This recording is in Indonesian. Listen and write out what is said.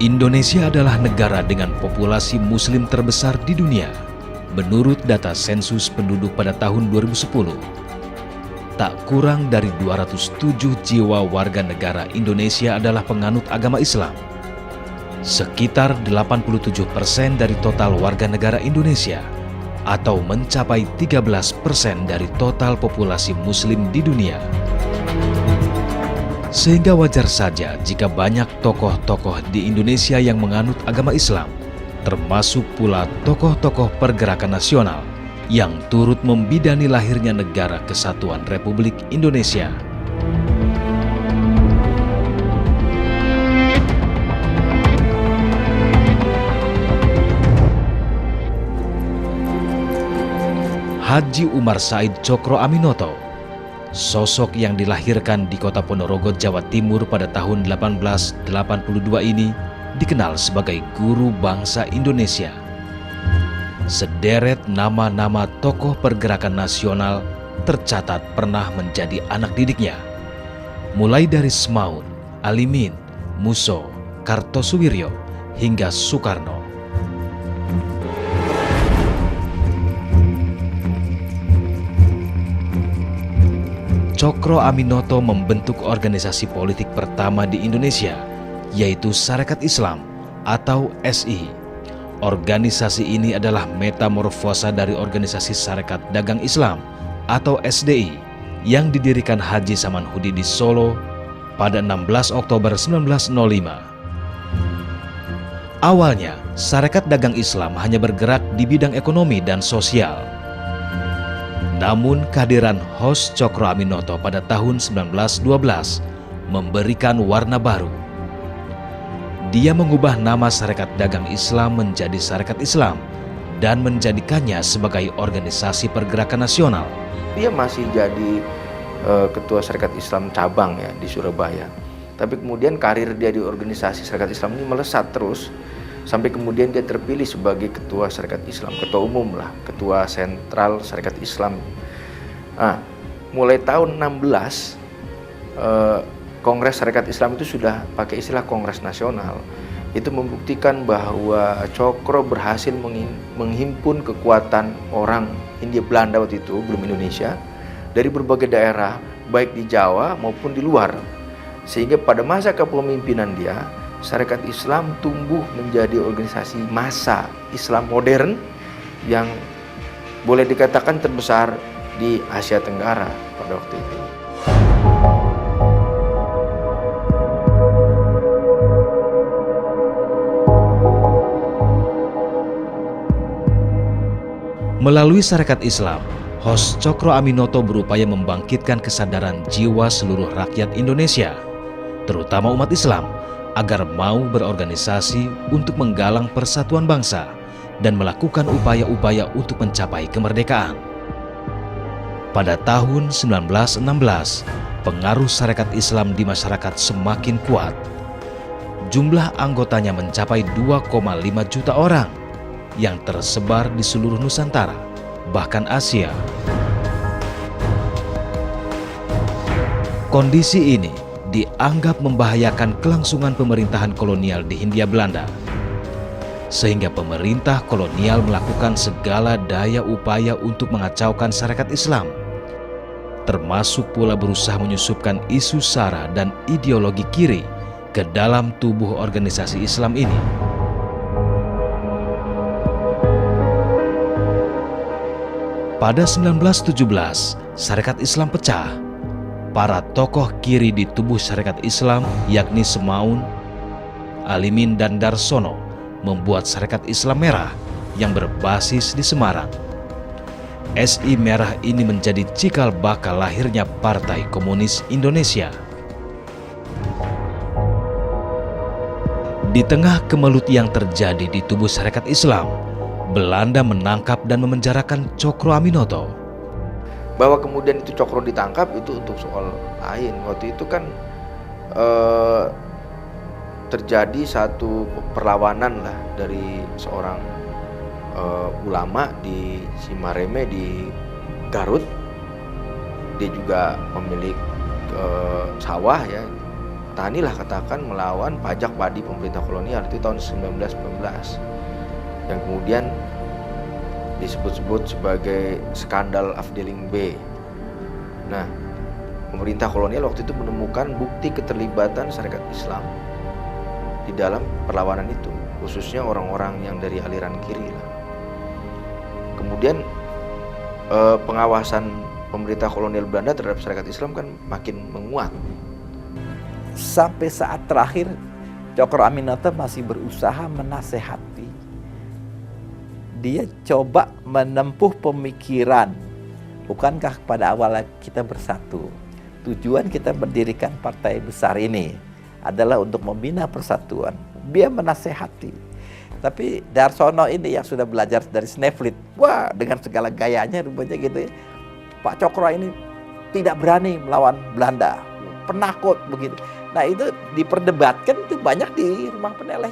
Indonesia adalah negara dengan populasi Muslim terbesar di dunia. Menurut data sensus penduduk pada tahun 2010, tak kurang dari 207 jiwa warga negara Indonesia adalah penganut agama Islam. Sekitar 87% dari total warga negara Indonesia, atau mencapai 13% dari total populasi Muslim di dunia. Sehingga wajar saja jika banyak tokoh-tokoh di Indonesia yang menganut agama Islam, termasuk pula tokoh-tokoh pergerakan nasional yang turut membidani lahirnya Negara Kesatuan Republik Indonesia. Haji Umar Said Cokro Aminoto, sosok yang dilahirkan di kota Ponorogo, Jawa Timur pada tahun 1882 ini dikenal sebagai guru bangsa Indonesia. Sederet nama-nama tokoh pergerakan nasional tercatat pernah menjadi anak didiknya. Mulai dari Semaun, Alimin, Musso, Kartosuwiryo, hingga Soekarno. Cokro Aminoto membentuk organisasi politik pertama di Indonesia, yaitu Sarekat Islam atau SI. Organisasi ini adalah metamorfosa dari organisasi Sarekat Dagang Islam atau SDI yang didirikan Haji Samanhudi di Solo pada 16 Oktober 1905. Awalnya, Sarekat Dagang Islam hanya bergerak di bidang ekonomi dan sosial. Namun kehadiran Hos Cokro Aminoto pada tahun 1912 memberikan warna baru. Dia mengubah nama Sarekat Dagang Islam menjadi Sarekat Islam dan menjadikannya sebagai organisasi pergerakan nasional. Dia masih jadi ketua Sarekat Islam cabang ya di Surabaya. Tapi kemudian karir dia di organisasi Sarekat Islam ini melesat terus sampai kemudian dia terpilih sebagai ketua Sarekat Islam, ketua umum lah, ketua sentral Sarekat Islam. Nah, mulai tahun 16 Kongres Sarekat Islam itu sudah pakai istilah Kongres Nasional. Itu membuktikan bahwa Cokro berhasil menghimpun kekuatan orang Hindia Belanda waktu itu, belum Indonesia, dari berbagai daerah, baik di Jawa maupun di luar. Sehingga pada masa kepemimpinan dia, Sarekat Islam tumbuh menjadi organisasi massa Islam modern yang boleh dikatakan terbesar di Asia Tenggara pada waktu itu. Melalui Sarekat Islam, Hos Cokro Aminoto berupaya membangkitkan kesadaran jiwa seluruh rakyat Indonesia, terutama umat Islam, agar mau berorganisasi untuk menggalang persatuan bangsa dan melakukan upaya-upaya untuk mencapai kemerdekaan. Pada tahun 1916, pengaruh Sarekat Islam di masyarakat semakin kuat. Jumlah anggotanya mencapai 2,5 juta orang yang tersebar di seluruh Nusantara, bahkan Asia. Kondisi ini dianggap membahayakan kelangsungan pemerintahan kolonial di Hindia Belanda, sehingga pemerintah kolonial melakukan segala daya upaya untuk mengacaukan Sarekat Islam, termasuk pula berusaha menyusupkan isu SARA dan ideologi kiri ke dalam tubuh organisasi Islam ini. Pada 1917, Sarekat Islam pecah. Para tokoh kiri di tubuh Sarekat Islam, yakni Semaun, Alimin, dan Darsono, membuat Sarekat Islam Merah yang berbasis di Semarang. SI Merah ini menjadi cikal bakal lahirnya Partai Komunis Indonesia. Di tengah kemelut yang terjadi di tubuh Sarekat Islam, Belanda menangkap dan memenjarakan Cokro Aminoto. Bahwa kemudian itu Cokro ditangkap itu untuk soal lain. Waktu itu kan terjadi satu perlawanan lah dari seorang ulama di Simareme di Garut. Dia juga pemilik sawah ya, Tanilah katakan melawan pajak padi pemerintah kolonial itu tahun 1919 yang kemudian disebut-sebut sebagai skandal Afdeling B. Nah, pemerintah kolonial waktu itu menemukan bukti keterlibatan syarikat Islam di dalam perlawanan itu, khususnya orang-orang yang dari aliran kiri lah. Kemudian pengawasan pemerintah kolonial Belanda terhadap syarikat Islam kan makin menguat. Sampai saat terakhir Cokro Aminoto masih berusaha menasehati. Dia coba menempuh pemikiran, bukankah pada awalnya kita bersatu, tujuan kita mendirikan partai besar ini adalah untuk membina persatuan. Dia menasehati. Tapi Darsono ini yang sudah belajar dari Sneflit, wah dengan segala gayanya rupanya gitu ya, Pak Cokro ini tidak berani melawan Belanda, penakut begitu. Nah itu diperdebatkan itu banyak di Rumah Peneleh